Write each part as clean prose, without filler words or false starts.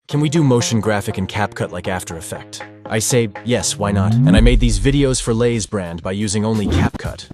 Can we do motion graphic in Capcut like After Effects? I say, yes, why not? And I made these videos for Lay's brand by using only Capcut.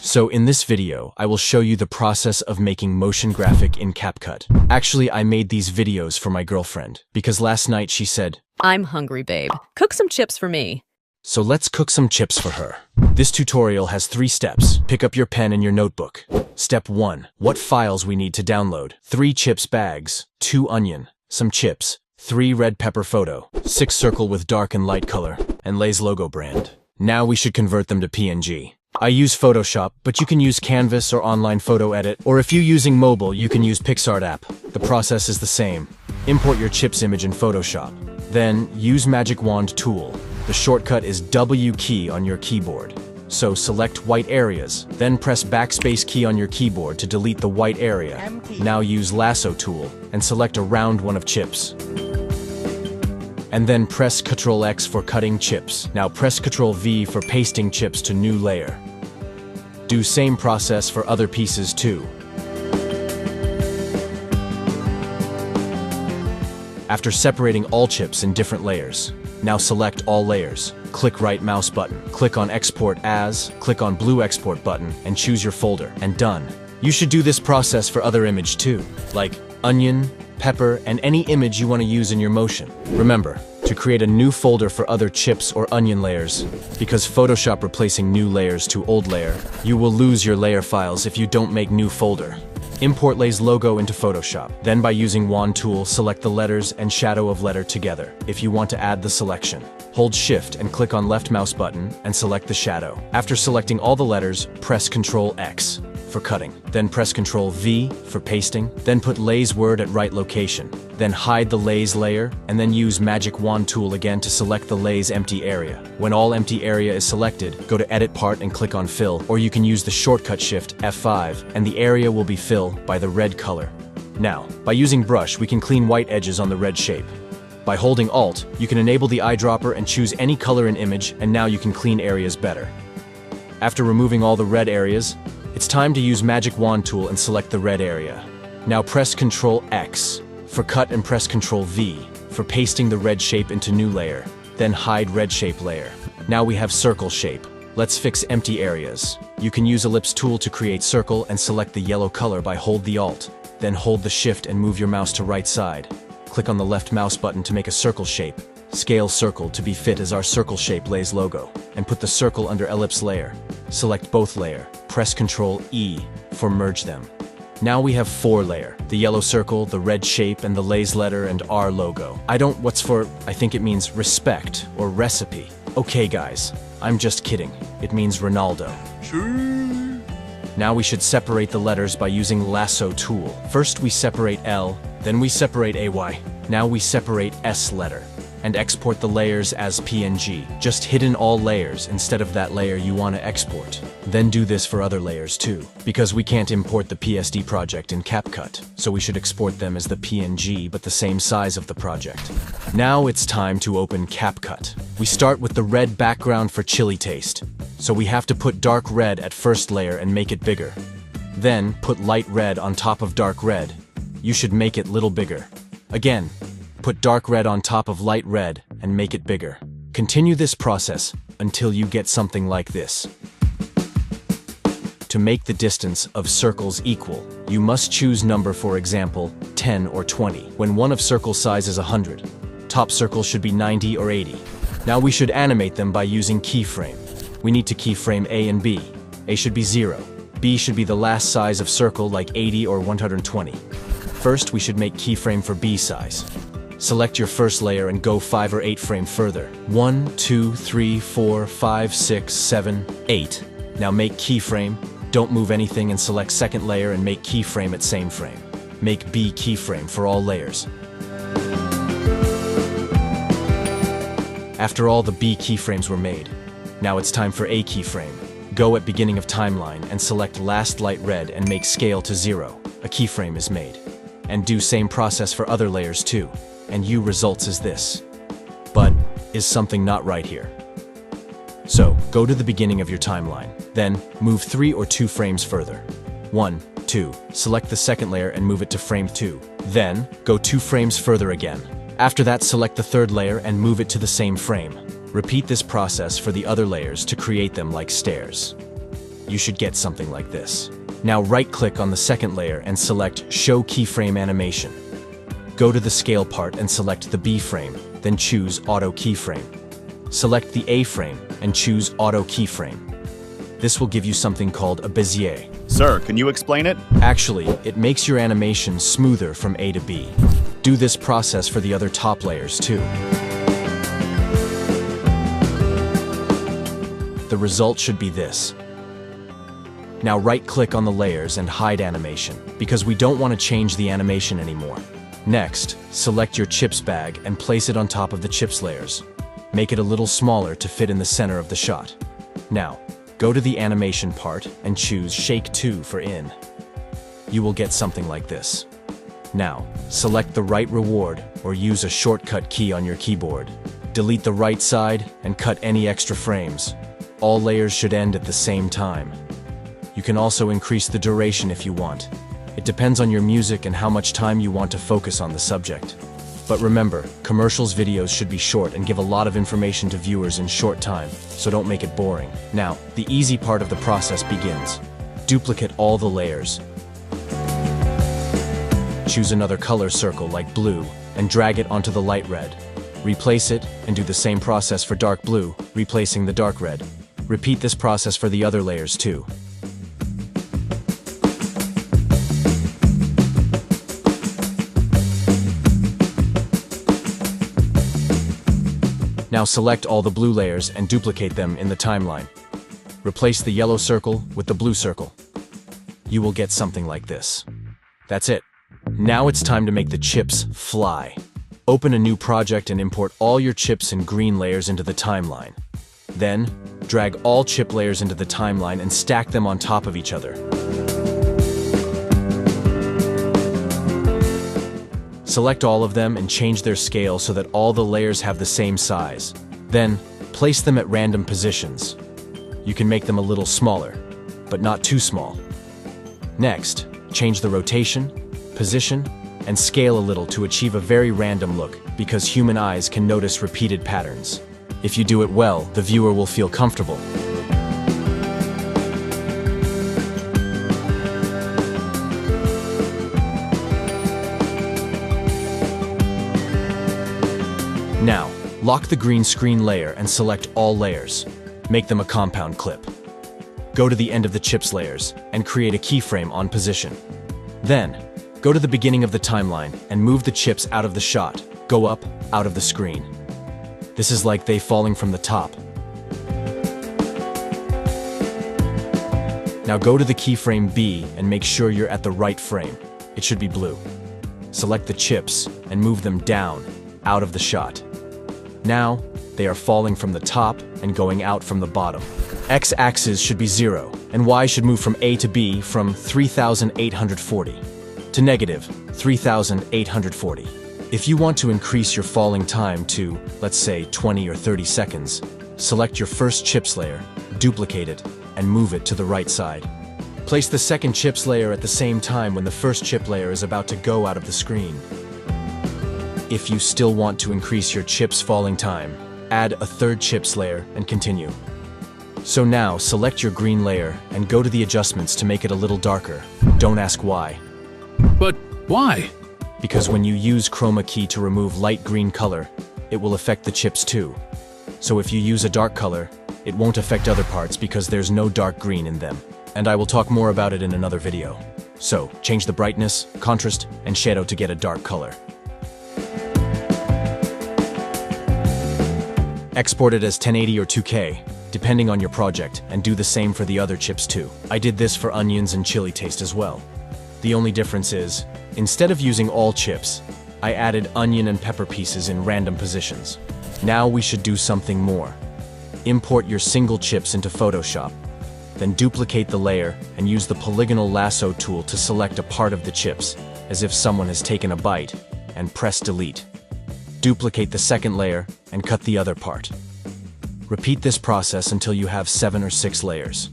So in this video, I will show you the process of making motion graphic in Capcut. Actually, I made these videos for my girlfriend, because last night she said, "I'm hungry, babe. Cook some chips for me." So let's cook some chips for her. This tutorial has 3 steps. Pick up your pen and your notebook. Step 1. What files we need to download. 3 chips bags, 2 onion, some chips, 3 red pepper photo, 6 circle with dark and light color, and Lay's logo brand. Now we should convert them to PNG. I use Photoshop, but you can use Canvas or online photo edit, or if you're using mobile, you can use PixArt app. The process is the same. Import your chips image in Photoshop. Then, use Magic Wand tool. The shortcut is W key on your keyboard. So select white areas, then press backspace key on your keyboard to delete the white area. Now use lasso tool and select a round one of chips. And then press Ctrl X for cutting chips. Now press Ctrl V for pasting chips to new layer. Do same process for other pieces too. After separating all chips in different layers, now select all layers. Click right mouse button, click on Export As, click on blue Export button, and choose your folder, and done. You should do this process for other image too, like onion, pepper, and any image you want to use in your motion. Remember, to create a new folder for other chips or onion layers, because Photoshop replacing new layers to old layer, you will lose your layer files if you don't make new folder. Import Lay's logo into Photoshop. Then by using Wand tool, select the letters and shadow of letter together. If you want to add the selection, hold Shift and click on left mouse button and select the shadow. After selecting all the letters, press Ctrl X for cutting. Then press Ctrl V for pasting. Then put Lay's word at right location. Then hide the Lay's layer, and then use Magic Wand tool again to select the Lay's empty area. When all empty area is selected, go to Edit Part and click on Fill, or you can use the shortcut Shift F5, and the area will be filled by the red color. Now, by using brush, we can clean white edges on the red shape. By holding Alt, you can enable the eyedropper and choose any color in image, and now you can clean areas better. After removing all the red areas, it's time to use Magic Wand tool and select the red area. Now press Ctrl X for cut and press Ctrl V for pasting the red shape into new layer. Then hide red shape layer. Now we have circle shape. Let's fix empty areas. You can use ellipse tool to create circle and select the yellow color by hold the Alt. Then hold the Shift and move your mouse to right side. Click on the left mouse button to make a circle shape. Scale circle to be fit as our circle shape Lay's logo, and put the circle under ellipse layer. Select both layer, press Ctrl E for merge them. Now we have 4 layer, the yellow circle, the red shape, and the Lay's letter and our logo. I think it means respect or recipe. Okay guys, I'm just kidding. It means Ronaldo. Now we should separate the letters by using lasso tool. First we separate L, then we separate AY. Now we separate S letter and export the layers as PNG. Just hidden all layers instead of that layer you want to export. Then do this for other layers too, because we can't import the PSD project in Capcut, so we should export them as the PNG but the same size of the project. Now it's time to open Capcut. We start with the red background for chili taste, so we have to put dark red at first layer and make it bigger. Then put light red on top of dark red. You should make it little bigger. Again, put dark red on top of light red and make it bigger. Continue this process until you get something like this. To make the distance of circles equal, you must choose number, for example, 10 or 20. When one of circle size is 100, top circle should be 90 or 80. Now we should animate them by using keyframe. We need to keyframe A and B. A should be 0. B should be the last size of circle like 80 or 120. First, we should make keyframe for B size. Select your first layer and go 5 or 8 frame further. 1, 2, 3, 4, 5, 6, 7, 8. Now make keyframe, don't move anything, and select second layer and make keyframe at same frame. Make B keyframe for all layers. After all the B keyframes were made, now it's time for A keyframe. Go at beginning of timeline and select last light red and make scale to 0. A keyframe is made. And do same process for other layers too. And U results is this. But is something not right here? So go to the beginning of your timeline, then move 3 or 2 frames further. 1, 2. Select the second layer and move it to frame 2. Then, go 2 frames further again. After that, select the third layer and move it to the same frame. Repeat this process for the other layers to create them like stairs. You should get something like this. Now right-click on the second layer and select Show Keyframe Animation. Go to the scale part and select the B frame, then choose Auto Keyframe. Select the A frame and choose Auto Keyframe. This will give you something called a Bezier. Sir, can you explain it? Actually, it makes your animation smoother from A to B. Do this process for the other top layers too. The result should be this. Now right-click on the layers and hide animation, because we don't want to change the animation anymore. Next, select your chips bag and place it on top of the chips layers. Make it a little smaller to fit in the center of the shot. Now, go to the animation part and choose Shake 2 for in. You will get something like this. Now, select the right reward or use a shortcut key on your keyboard. Delete the right side and cut any extra frames. All layers should end at the same time. You can also increase the duration if you want. It depends on your music and how much time you want to focus on the subject. But remember, commercials videos should be short and give a lot of information to viewers in short time, so don't make it boring. Now, the easy part of the process begins. Duplicate all the layers. Choose another color circle like blue and drag it onto the light red. Replace it and do the same process for dark blue, replacing the dark red. Repeat this process for the other layers too. Now select all the blue layers and duplicate them in the timeline. Replace the yellow circle with the blue circle. You will get something like this. That's it. Now it's time to make the chips fly. Open a new project and import all your chips and green layers into the timeline. Then, drag all chip layers into the timeline and stack them on top of each other. Select all of them and change their scale so that all the layers have the same size. Then, place them at random positions. You can make them a little smaller, but not too small. Next, change the rotation, position, and scale a little to achieve a very random look, because human eyes can notice repeated patterns. If you do it well, the viewer will feel comfortable. Now, lock the green screen layer and select all layers. Make them a compound clip. Go to the end of the chips layers and create a keyframe on position. Then, go to the beginning of the timeline and move the chips out of the shot. Go up, out of the screen. This is like they falling from the top. Now go to the keyframe B and make sure you're at the right frame. It should be blue. Select the chips and move them down, out of the shot. Now, they are falling from the top and going out from the bottom. X-axis should be 0, and Y should move from A to B from 3,840 to negative 3,840. If you want to increase your falling time to, let's say, 20 or 30 seconds, select your first chips layer, duplicate it, and move it to the right side. Place the second chips layer at the same time when the first chip layer is about to go out of the screen. If you still want to increase your chips falling time, add a third chips layer and continue. So now, select your green layer and go to the adjustments to make it a little darker. Don't ask why. But why? Because when you use chroma key to remove light green color, it will affect the chips too. So if you use a dark color, it won't affect other parts because there's no dark green in them. And I will talk more about it in another video. So, change the brightness, contrast, and shadow to get a dark color. Export it as 1080 or 2K, depending on your project, and do the same for the other chips too. I did this for onions and chili taste as well. The only difference is, instead of using all chips, I added onion and pepper pieces in random positions. Now we should do something more. Import your single chips into Photoshop. Then duplicate the layer and use the polygonal lasso tool to select a part of the chips, as if someone has taken a bite, and press delete. Duplicate the second layer and cut the other part. Repeat this process until you have 7 or 6 layers.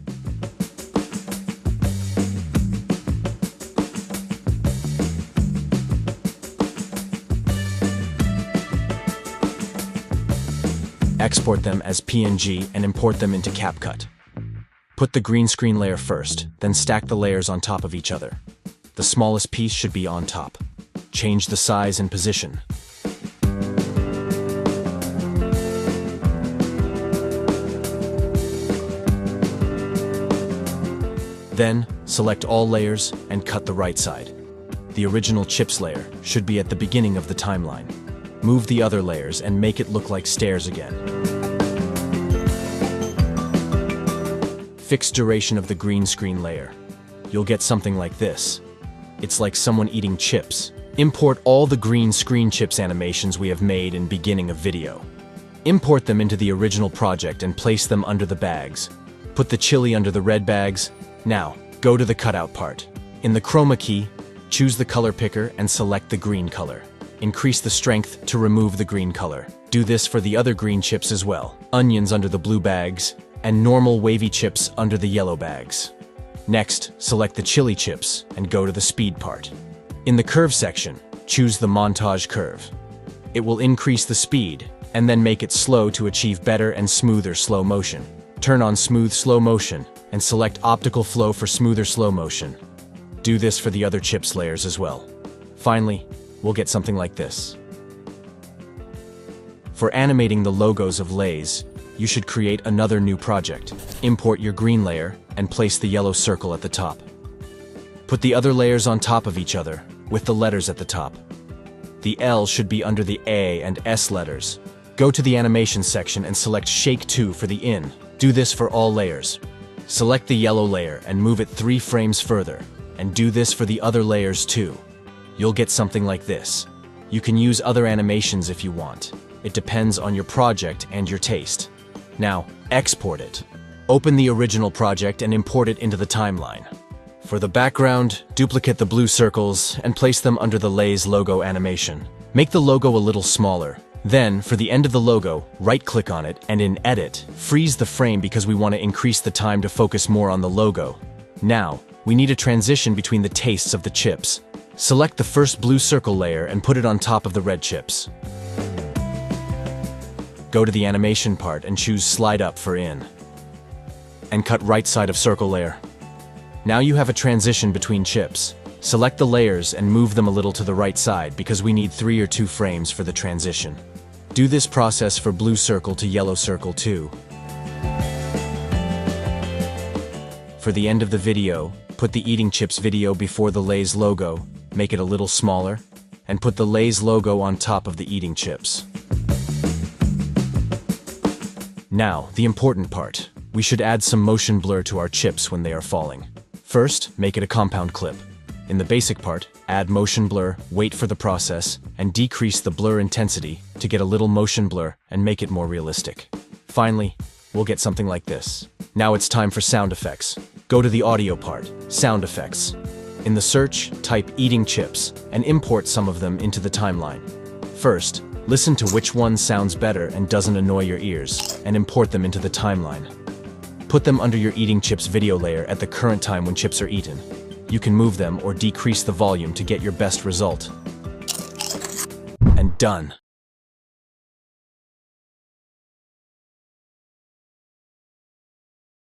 export them as PNG and import them into Capcut. Put the green screen layer first, then stack the layers on top of each other. The smallest piece should be on top. Change the size and position. Then, select all layers and cut the right side. The original chips layer should be at the beginning of the timeline. Move the other layers and make it look like stairs again. Fix duration of the green screen layer. You'll get something like this. It's like someone eating chips. Import all the green screen chips animations we have made in beginning of video. Import them into the original project and place them under the bags. Put the chili under the red bags. Now, go to the cutout part. In the chroma key, choose the color picker and select the green color. Increase the strength to remove the green color. Do this for the other green chips as well. Onions under the blue bags, and normal wavy chips under the yellow bags. Next, select the chili chips and go to the speed part. In the curve section, choose the montage curve. It will increase the speed and then make it slow to achieve better and smoother slow motion. Turn on smooth slow motion and select optical flow for smoother slow motion. Do this for the other chips layers as well. Finally, we'll get something like this. For animating the logos of Lay's, you should create another new project. Import your green layer and place the yellow circle at the top. Put the other layers on top of each other, with the letters at the top. The L should be under the A and S letters. Go to the animation section and select Shake 2 for the in. Do this for all layers. Select the yellow layer and move it 3 frames further, and do this for the other layers too. You'll get something like this. You can use other animations if you want. It depends on your project and your taste. Now, export it. Open the original project and import it into the timeline. For the background, duplicate the blue circles and place them under the Lay's logo animation. Make the logo a little smaller. Then, for the end of the logo, right-click on it and in Edit, freeze the frame because we want to increase the time to focus more on the logo. Now, we need a transition between the tastes of the chips. Select the first blue circle layer and put it on top of the red chips. Go to the animation part and choose Slide Up for in. And cut right side of circle layer. Now you have a transition between chips. Select the layers and move them a little to the right side because we need 3 or 2 frames for the transition. Do this process for blue circle to yellow circle too. For the end of the video, put the eating chips video before the Lay's logo, make it a little smaller, and put the Lay's logo on top of the eating chips. Now, the important part. We should add some motion blur to our chips when they are falling. First, make it a compound clip. In the basic part, add motion blur, wait for the process, and decrease the blur intensity to get a little motion blur and make it more realistic. Finally, we'll get something like this. Now it's time for sound effects. Go to the audio part, sound effects. In the search, type eating chips and import some of them into the timeline. First, listen to which one sounds better and doesn't annoy your ears, and import them into the timeline. Put them under your eating chips video layer at the current time when chips are eaten. You can move them or decrease the volume to get your best result. And done.